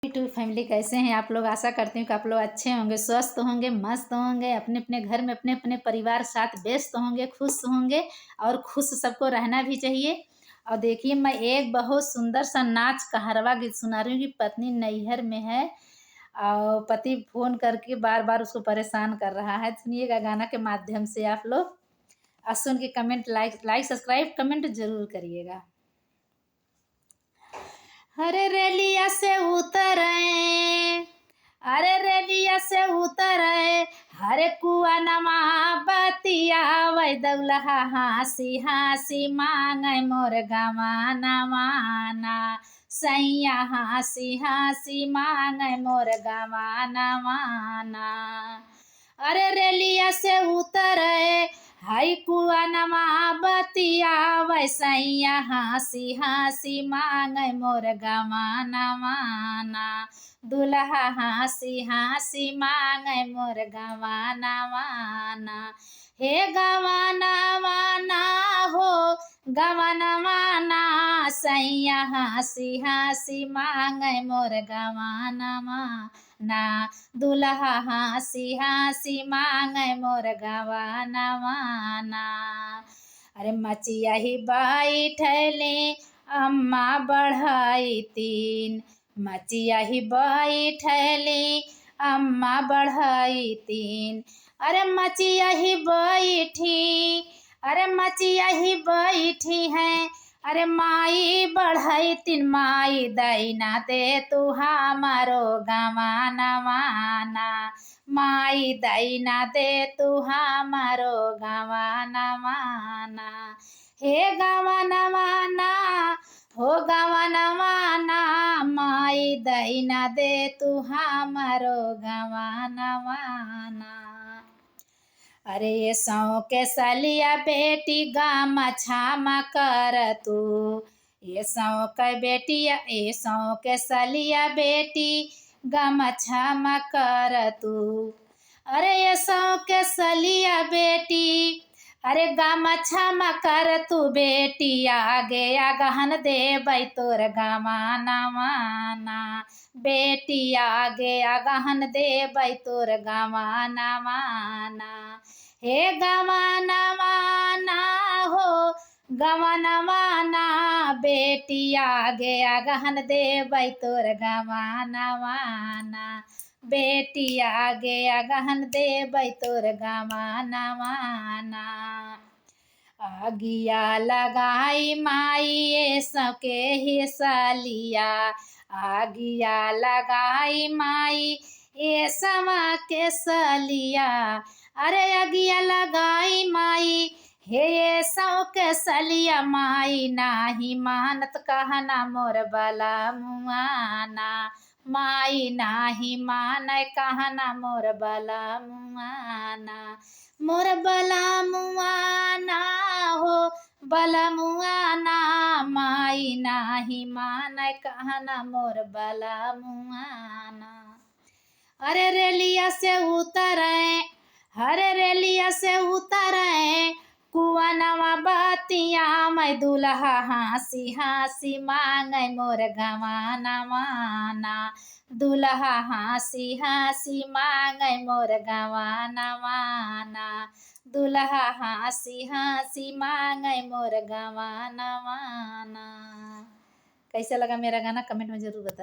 Two family कैसे हैं आप लोग। आशा करती हूँ कि आप लोग अच्छे होंगे, स्वस्थ होंगे, मस्त होंगे, अपने अपने घर में अपने अपने परिवार साथ व्यस्त होंगे, खुश होंगे। और खुश सबको रहना भी चाहिए। और देखिए, मैं एक बहुत सुंदर सा नाच कहरवा गीत सुना रही हूँ कि पत्नी नैहर में है और पति फोन करके बार बार उसको परेशान कर रहा है। सुनिएगा गाना के माध्यम से आप लोग, और सुन के कमेंट, लाइक सब्सक्राइब कमेंट जरूर करिएगा। अरे रेलिया से उतरे, अरे रेलिया से उतरे, हरे कुआ नमा बतिया वै दौलहा हाँसी हाँसी मांगे मोर गवाना माना। सैया हाँसी हाँसी मांगे मोर गवाना माना। अरे रेलिया से उतरे, हाई कुआ नमा बतिया वैसैया हाँसी हाँसी मांगे मोर गवाना माना। दुल्हा हाँसी हाँसी मांगे मोर गवाना माना। हे गवाना माना हो, गवाना माना, सैया हाँसी हाँसी मांगे मोर गवाना माना। दुल्हा हाँसी हाँसी मांगे मोर गवाना माना। अरे मचिया ही बैठले अम्मा बढ़ाई तीन, मचिया ही बैठले अम्मा बढ़ाई तीन। अरे मचिया ही बैठी, अरे मचिया ही बैठी है, अरे माई बढ़ई तीन, माई दैना दे तू हमारो गवाना माना। माई दैना दे तू हमारो गवाना माना। हे गवाना माना हो, गवाना माना, माई दैना दे तू हमारो गवाना माना। अरे ये सौ के सलिया बेटी गामा छामा कर तू, ये सौ के बेटिया, ये सौ के सलिया बेटी गामा छामा कर तू। अरे ये सौ के सलिया बेटी, अरे गामा छामा कर तू बेटी, आगे आगहन दे बै तोर गवाना माना। बेटी आगे आगहन दे बै तोर गवाना माना। हे गवाना माना हो, गवाना माना, बेटी आगे आगहन दे बै तोर गवाना माना। बेटी आगे आगहन दे बै तोर गवाना माना। आगिया लगाई माई ये सके ही सालिया, आगिया लगाई माई ये समा के सलिया। अरे आगिया लगाई माई हे ये सौ के सलिया, माई नाही मानत कहना मोर बला मुआना। माई नाही मान कहना मोर बला मुआना। मोर बला मुआना हो, बला मुआना, माई नाही मान कहना मोर बला मुआना। अरे रेलिया से उतरे, अरे रेलिया से उतरे, कुआ नवा बतिया मैं दुल्हा हाँसी हाँसी मांगे मोर गवाना माना। दुल्हा हाँसी हाँसी मांगे मोर गवाना माना। दुल्हा हाँसी हाँसी मांगे मोर गवाना माना। कैसा लगा मेरा गाना कमेंट में जरूर बताइए।